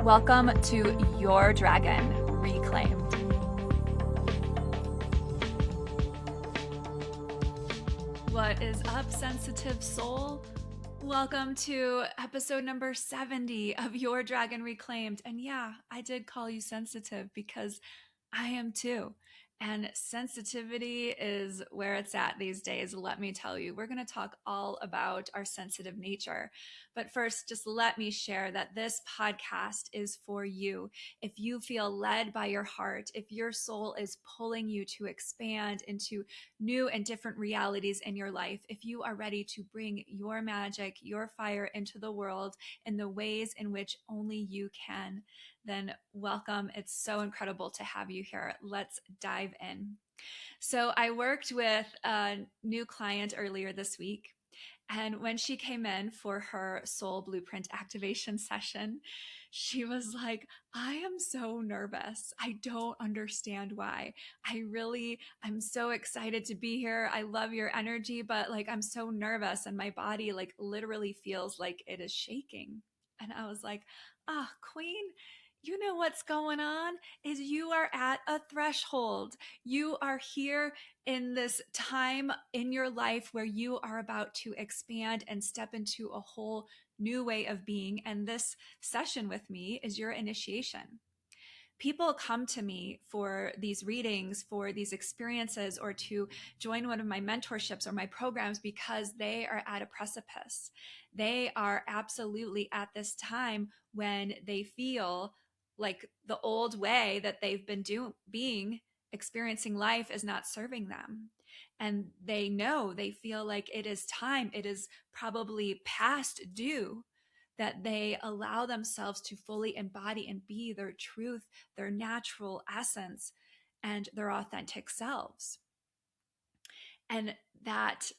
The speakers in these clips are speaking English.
Welcome to Your Dragon Reclaimed. What is up, sensitive soul? Welcome to episode number 70 of Your Dragon Reclaimed. And yeah, I did call you sensitive because I am too. And sensitivity is where it's at these days. Let me tell you, we're going to talk all about our sensitive nature. But first, just let me share that this podcast is for you. If you feel led by your heart, if your soul is pulling you to expand into new and different realities in your life, if you are ready to bring your magic, your fire into the world in the ways in which only you can, then welcome. It's so incredible to have you here. Let's dive in. So I worked with a new client earlier this week. And when she came in for her soul blueprint activation session, she was like, I am so nervous. I don't understand why. I'm so excited to be here. I love your energy, but I'm so nervous and my body literally feels like it is shaking. And I was like, queen, you know what's going on is you are at a threshold. You are here in this time in your life where you are about to expand and step into a whole new way of being. And this session with me is your initiation. People come to me for these readings, for these experiences, or to join one of my mentorships or my programs because they are at a precipice. They are absolutely at this time when they feel like the old way that they've been experiencing life is not serving them. And they feel like it is time, it is probably past due that they allow themselves to fully embody and be their truth, their natural essence, and their authentic selves. And that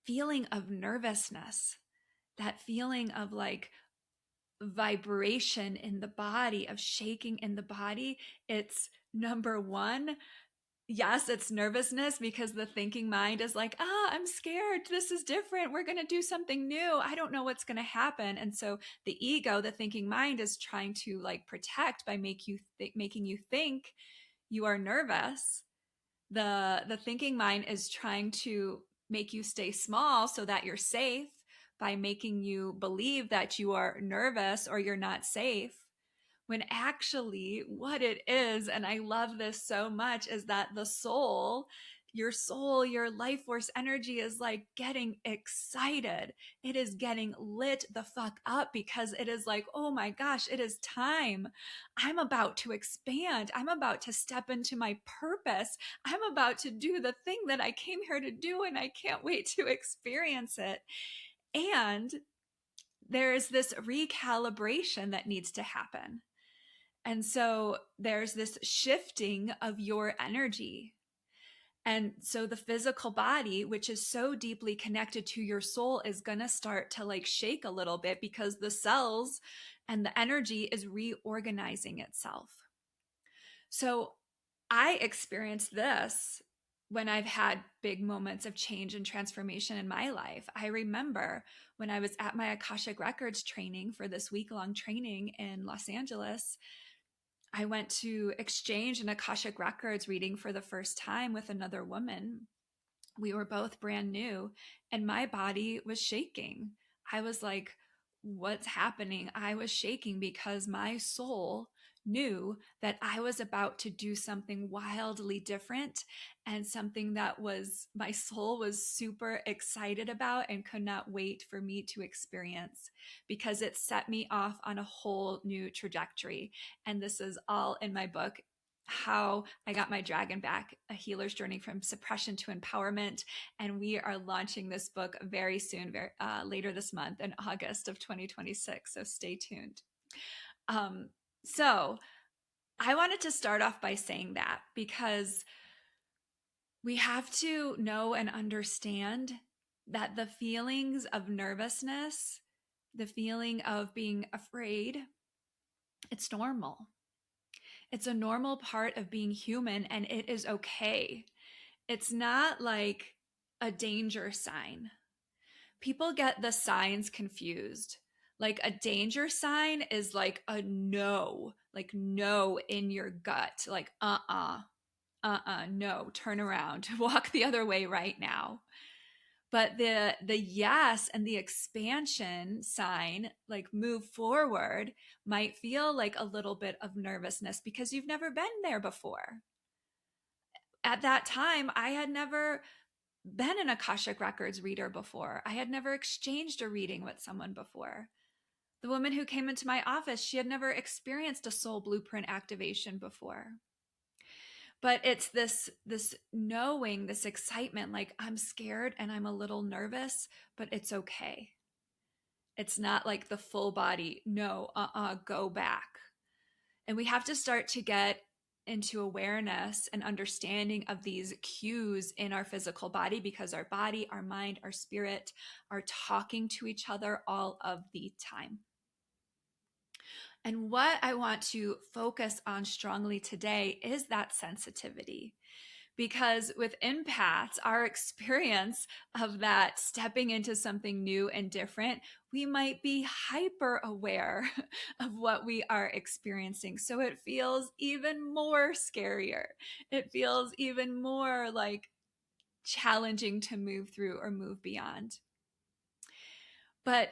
feeling of nervousness, that feeling of vibration in the body, of shaking in the body, it's number one. Yes, it's nervousness because the thinking mind is like, I'm scared. This is different. We're going to do something new. I don't know what's going to happen. And so the ego, the thinking mind, is trying to protect by making you think you are nervous. The thinking mind is trying to make you stay small so that you're safe by making you believe that you are nervous or you're not safe. When actually what it is, and I love this so much, is that the soul, your life force energy is getting excited. It is getting lit the fuck up because it is oh my gosh, it is time. I'm about to expand. I'm about to step into my purpose. I'm about to do the thing that I came here to do, and I can't wait to experience it. And there's this recalibration that needs to happen. And so there's this shifting of your energy. And so the physical body, which is so deeply connected to your soul, is going to start to shake a little bit because the cells and the energy is reorganizing itself. So I experienced this when I've had big moments of change and transformation in my life. I remember when I was at my Akashic Records training for this week-long training in Los Angeles, I went to exchange an Akashic Records reading for the first time with another woman. We were both brand new, and my body was shaking. I was like, what's happening? I was shaking because my soul knew that I was about to do something wildly different and something that my soul was super excited about and could not wait for me to experience, because it set me off on a whole new trajectory. And this is all in my book, How I Got My Dragon Back, A Healer's Journey from Suppression to Empowerment. And we are launching this book very soon, later this month in August of 2026. So stay tuned. So I wanted to start off by saying that because we have to know and understand that the feelings of nervousness, the feeling of being afraid, it's normal. It's a normal part of being human, and it is okay. It's not like a danger sign. People get the signs confused. Like a danger sign is like a no, like no in your gut, like no, turn around, walk the other way right now. But the yes and the expansion sign, like move forward, might feel like a little bit of nervousness because you've never been there before. At that time, I had never been an Akashic Records reader before. I had never exchanged a reading with someone before. The woman who came into my office, she had never experienced a soul blueprint activation before. But it's this knowing, this excitement, like I'm scared and I'm a little nervous, but it's okay. It's not like the full body, no, go back. And we have to start to get into awareness and understanding of these cues in our physical body, because our body, our mind, our spirit are talking to each other all of the time. And what I want to focus on strongly today is that sensitivity. Because with empaths, our experience of that stepping into something new and different, we might be hyper aware of what we are experiencing. So it feels even more scarier. It feels even more like challenging to move through or move beyond. But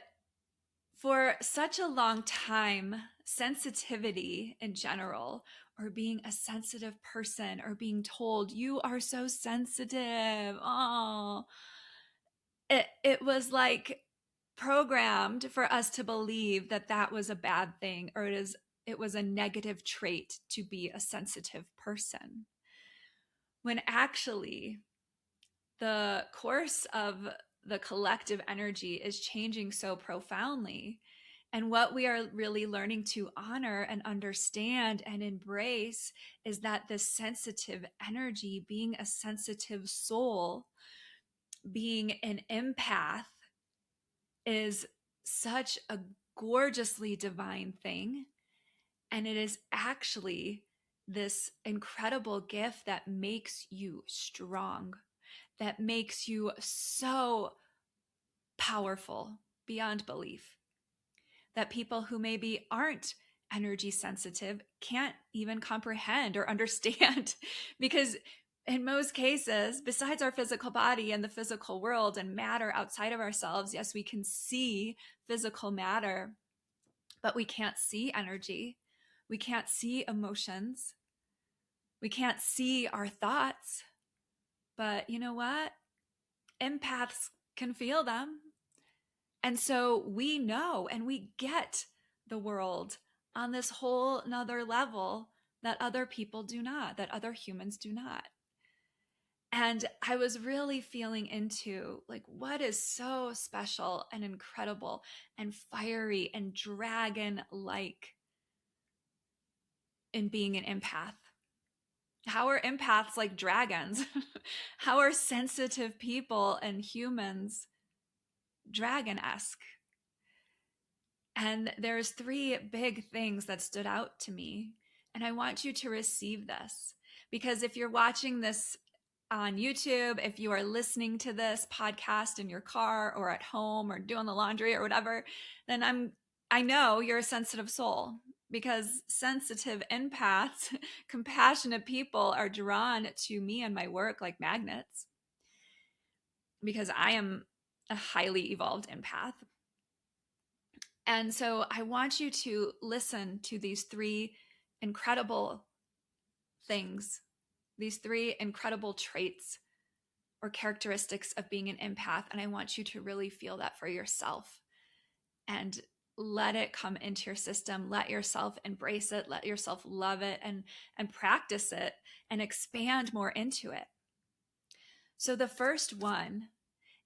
for such a long time, sensitivity in general, or being a sensitive person, or being told you are so sensitive, it was like programmed for us to believe that that was a bad thing, or it was a negative trait to be a sensitive person, when actually the course of the collective energy is changing so profoundly. And what we are really learning to honor and understand and embrace is that this sensitive energy, being a sensitive soul, being an empath, is such a gorgeously divine thing. And it is actually this incredible gift that makes you strong, that makes you so powerful beyond belief, that people who maybe aren't energy sensitive can't even comprehend or understand. Because in most cases, besides our physical body and the physical world and matter outside of ourselves, yes, we can see physical matter, but we can't see energy. We can't see emotions. We can't see our thoughts. But you know what? Empaths can feel them. And so we know and we get the world on this whole nother level that other people do not, that other humans do not. And I was really feeling into like what is so special and incredible and fiery and dragon-like in being an empath. How are empaths like dragons? How are sensitive people and humans dragon-esque? And there's three big things that stood out to me. And I want you to receive this, because if you're watching this on YouTube, if you are listening to this podcast in your car or at home or doing the laundry or whatever, then I know you're a sensitive soul, because sensitive empaths, compassionate people are drawn to me and my work like magnets, because I am a highly evolved empath. And so I want you to listen to these three incredible things, these three incredible traits or characteristics of being an empath. And I want you to really feel that for yourself and let it come into your system. Let yourself embrace it. Let yourself love it and practice it and expand more into it. So the first one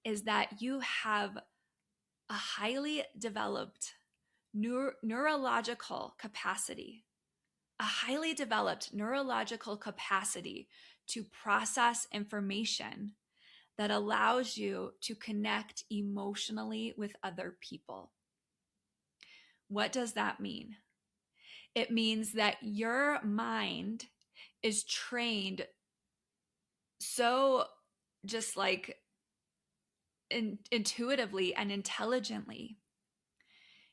is that you have a highly developed neurological capacity, a highly developed neurological capacity to process information that allows you to connect emotionally with other people. What does that mean? It means that your mind is trained so just like intuitively and intelligently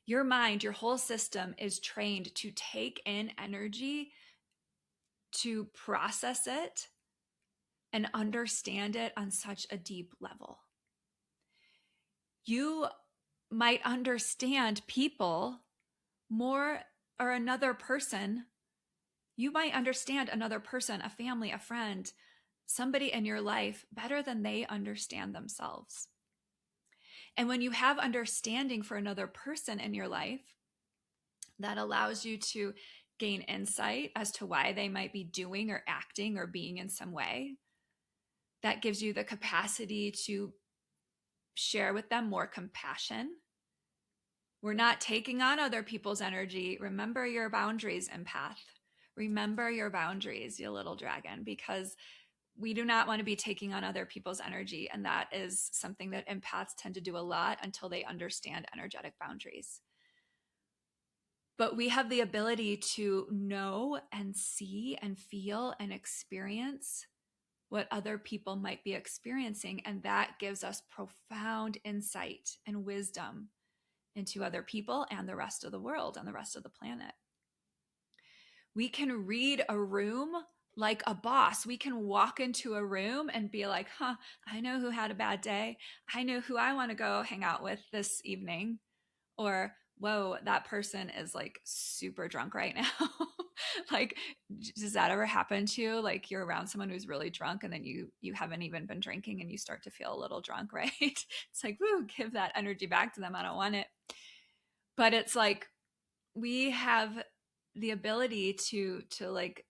Your mind, your whole system is trained to take in energy, to process it, and understand it on such a deep level. You might understand people more, or another person. You might understand another person, a family, a friend, somebody in your life better than they understand themselves. And when you have understanding for another person in your life, that allows you to gain insight as to why they might be doing or acting or being in some way. That gives you the capacity to share with them more compassion. We're not taking on other people's energy. Remember your boundaries, empath. Remember your boundaries, you little dragon, because we do not want to be taking on other people's energy. And that is something that empaths tend to do a lot until they understand energetic boundaries. But we have the ability to know and see and feel and experience what other people might be experiencing. And that gives us profound insight and wisdom into other people and the rest of the world and the rest of the planet. We can read a room like a boss. We can walk into a room and be like, I know who had a bad day. I know who I want to go hang out with this evening. Or, whoa, that person is like super drunk right now. Like, does that ever happen to you? Like, you're around someone who's really drunk and then you haven't even been drinking and you start to feel a little drunk, right? It's like, woo, give that energy back to them. I don't want it. But it's like, we have the ability to like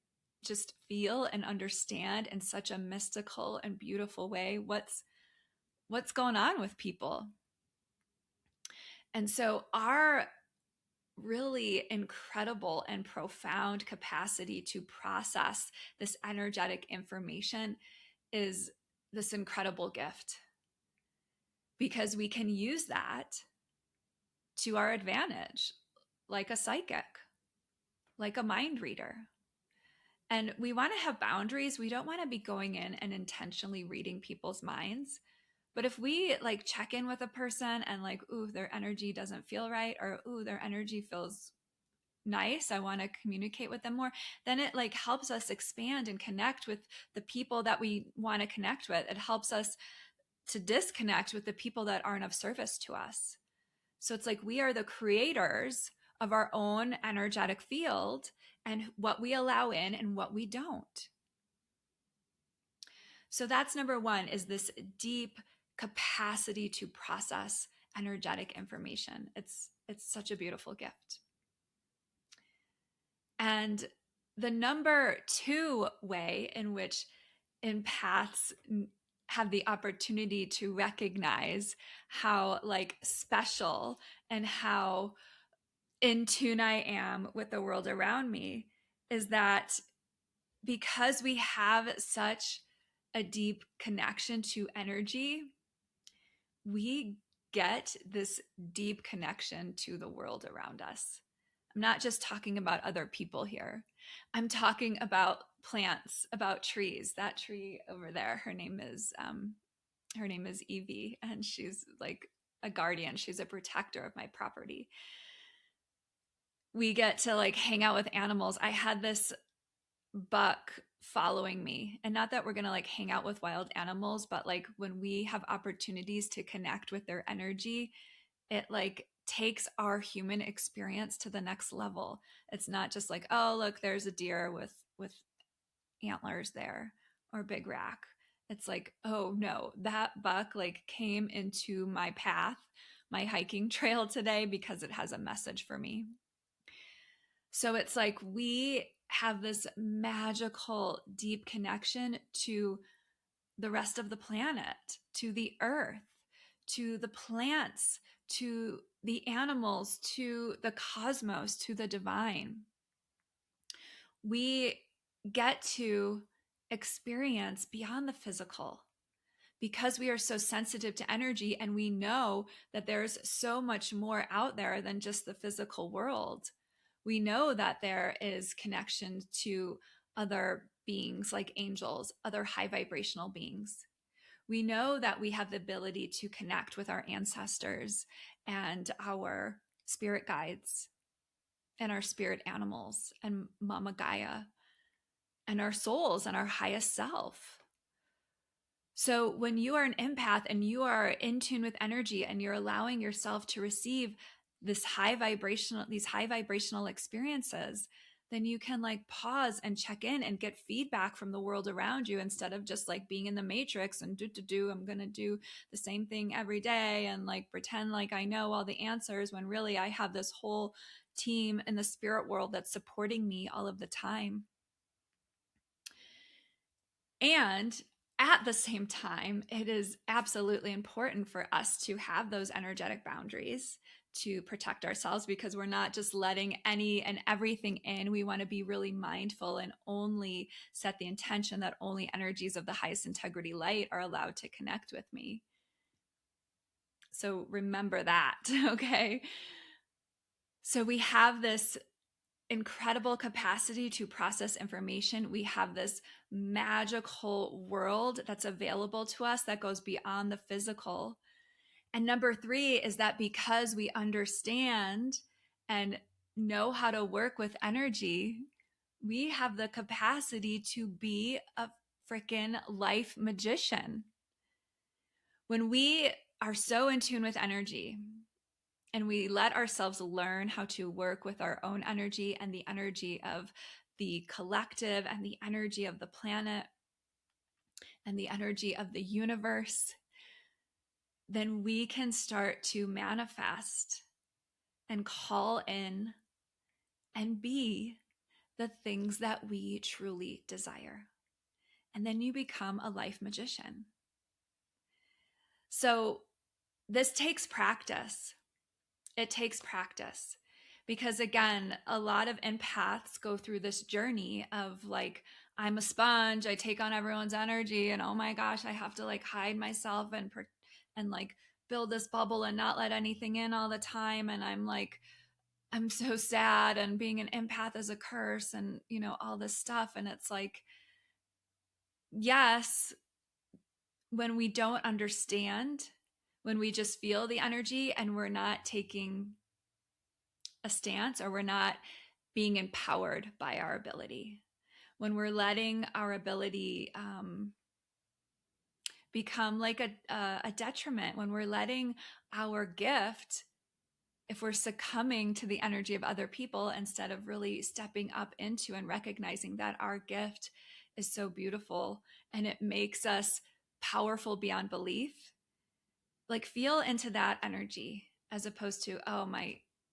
just feel and understand in such a mystical and beautiful way what's going on with people. And so our really incredible and profound capacity to process this energetic information is this incredible gift, because we can use that to our advantage, like a psychic, like a mind reader. And we want to have boundaries. We don't want to be going in and intentionally reading people's minds. But if we like check in with a person and like, ooh, their energy doesn't feel right, or ooh, their energy feels nice, I want to communicate with them more, then it like helps us expand and connect with the people that we want to connect with. It helps us to disconnect with the people that aren't of service to us. So it's like we are the creators of our own energetic field and what we allow in and what we don't. So that's number one, is this deep capacity to process energetic information. It's such a beautiful gift. And the number two way in which empaths have the opportunity to recognize how like special and how in tune I am with the world around me is that because we have such a deep connection to energy, we get this deep connection to the world around us. I'm not just talking about other people here. I'm talking about plants, about trees. That tree over there, her name is Evie, and she's like a guardian. She's a protector of my property. We get to like hang out with animals. I had this buck following me, and not that we're going to like hang out with wild animals, but like when we have opportunities to connect with their energy, it like takes our human experience to the next level. It's not just like, oh, look, there's a deer with antlers there, or big rack. It's like, oh no, that buck like came into my path, my hiking trail today, because it has a message for me. So it's like we have this magical, deep connection to the rest of the planet, to the earth, to the plants, to the animals, to the cosmos, to the divine. We get to experience beyond the physical because we are so sensitive to energy, and we know that there's so much more out there than just the physical world. We know that there is connection to other beings like angels, other high vibrational beings. We know that we have the ability to connect with our ancestors and our spirit guides and our spirit animals and Mama Gaia and our souls and our highest self. So when you are an empath and you are in tune with energy and you're allowing yourself to receive these high vibrational experiences, then you can like pause and check in and get feedback from the world around you instead of just like being in the matrix and I'm going to do the same thing every day and like pretend like I know all the answers when really I have this whole team in the spirit world that's supporting me all of the time. And at the same time, it is absolutely important for us to have those energetic boundaries to protect ourselves, because we're not just letting any and everything in. We want to be really mindful and only set the intention that only energies of the highest integrity light are allowed to connect with me. So remember that, okay? So we have this incredible capacity to process information. We have this magical world that's available to us that goes beyond the physical. And number 3 is that because we understand and know how to work with energy, we have the capacity to be a freaking life magician. When we are so in tune with energy, and we let ourselves learn how to work with our own energy and the energy of the collective and the energy of the planet and the energy of the universe, then we can start to manifest and call in and be the things that we truly desire. And then you become a life magician. So this takes practice. It takes practice, because again, a lot of empaths go through this journey of like, I'm a sponge, I take on everyone's energy, and oh my gosh, I have to like hide myself and like build this bubble and not let anything in all the time, and I'm so sad, and being an empath is a curse, and all this stuff. And it's like, yes, when we don't understand, when we just feel the energy and we're not taking a stance, or we're not being empowered by our ability, when we're letting our ability become like a detriment, when we're letting our gift, if we're succumbing to the energy of other people instead of really stepping up into and recognizing that our gift is so beautiful and it makes us powerful beyond belief, like feel into that energy, as opposed to, oh,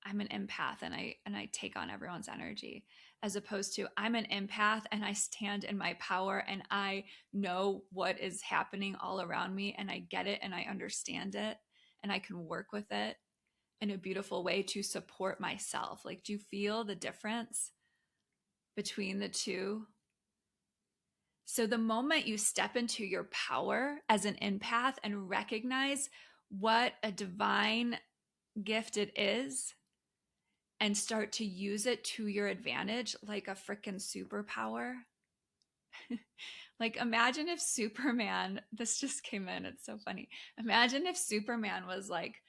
I'm an empath and I take on everyone's energy, as opposed to, I'm an empath and I stand in my power and I know what is happening all around me and I get it and I understand it and I can work with it in a beautiful way to support myself. Like, do you feel the difference between the two? So the moment you step into your power as an empath and recognize what a divine gift it is and start to use it to your advantage like a freaking superpower. Like, imagine if Superman, this just came in, it's so funny. Imagine if Superman was like,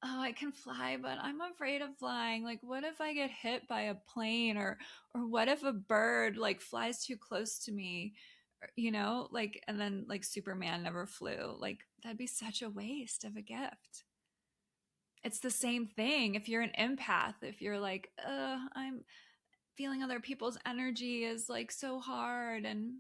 oh, I can fly, but I'm afraid of flying. Like, what if I get hit by a plane, or what if a bird like flies too close to me? Like, and then like Superman never flew. Like, that'd be such a waste of a gift. It's the same thing if you're an empath. If you're like, I'm feeling other people's energy is like so hard and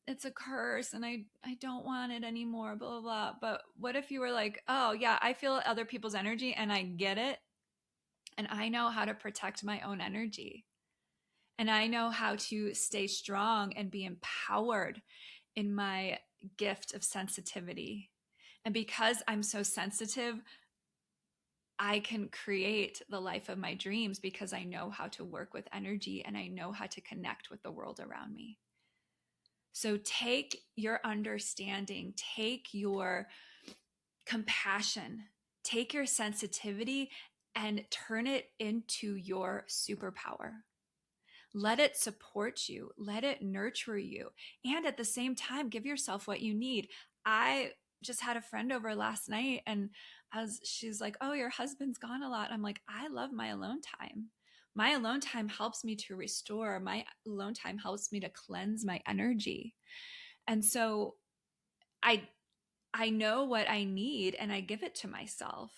it's a curse and I don't want it anymore, blah, blah, blah. But what if you were like, oh yeah, I feel other people's energy and I get it. And I know how to protect my own energy. And I know how to stay strong and be empowered in my gift of sensitivity. And because I'm so sensitive, I can create the life of my dreams because I know how to work with energy and I know how to connect with the world around me. So take your understanding, take your compassion, take your sensitivity and turn it into your superpower. Let it support you, let it nurture you, and at the same time, give yourself what you need. I just had a friend over last night, and as she's like, oh, your husband's gone a lot. I'm like, I love my alone time. My alone time helps me to restore. My alone time helps me to cleanse my energy. And so I I know what I need and I give it to myself.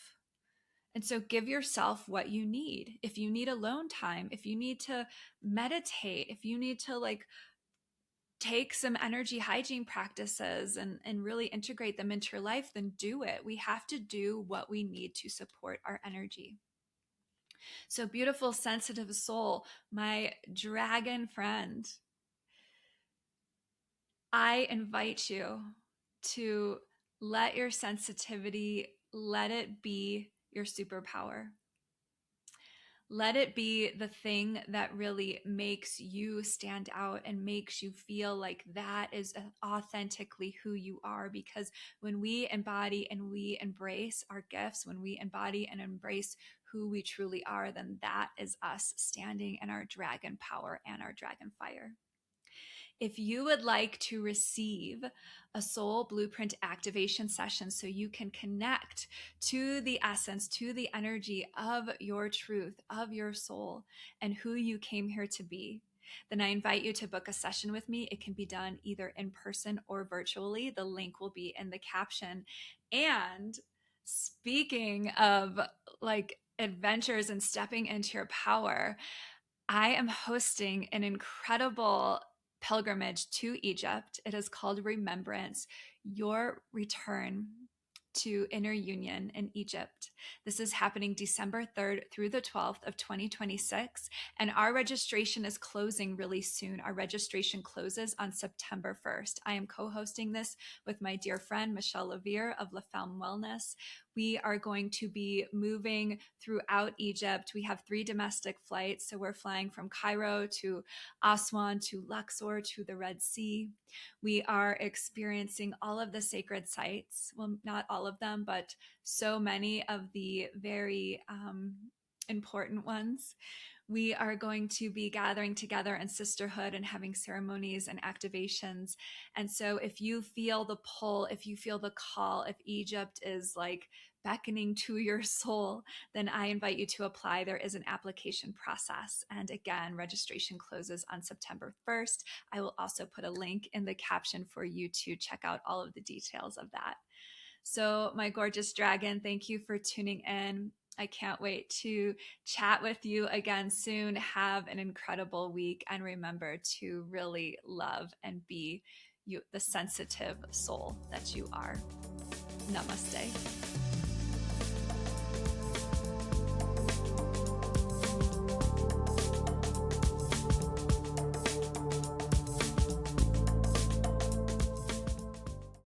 And so give yourself what you need. If you need alone time, if you need to meditate, if you need to like take some energy hygiene practices and really integrate them into your life, then do it. We have to do what we need to support our energy. So, beautiful, sensitive soul, my dragon friend, I invite you to let your sensitivity, let it be your superpower. Let it be the thing that really makes you stand out and makes you feel like that is authentically who you are. Because when we embody and we embrace our gifts, when we embody and embrace who we truly are, then that is us standing in our dragon power and our dragon fire. If you would like to receive a soul blueprint activation session so you can connect to the essence, to the energy of your truth, of your soul, and who you came here to be, then I invite you to book a session with me. It can be done either in person or virtually. The link will be in the caption. And speaking of like adventures and stepping into your power, I am hosting an incredible pilgrimage to Egypt. It is called Remembrance, Your Return to Inner Union in Egypt. This is happening December 3rd through the 12th of 2026. And our registration is closing really soon. Our registration closes on September 1st. I am co-hosting this with my dear friend, Michelle Levere of La Femme Wellness. We are going to be moving throughout Egypt. We have 3 domestic flights. So we're flying from Cairo to Aswan to Luxor to the Red Sea. We are experiencing all of the sacred sites. Well, not all of them, but so many of the very important ones. We are going to be gathering together in sisterhood and having ceremonies and activations. And so if you feel the pull, if you feel the call, if Egypt is like beckoning to your soul, then I invite you to apply. There is an application process. And again, registration closes on September 1st. I will also put a link in the caption for you to check out all of the details of that. So, my gorgeous dragon, thank you for tuning in. I can't wait to chat with you again soon. Have an incredible week, and remember to really love and be you, the sensitive soul that you are. Namaste.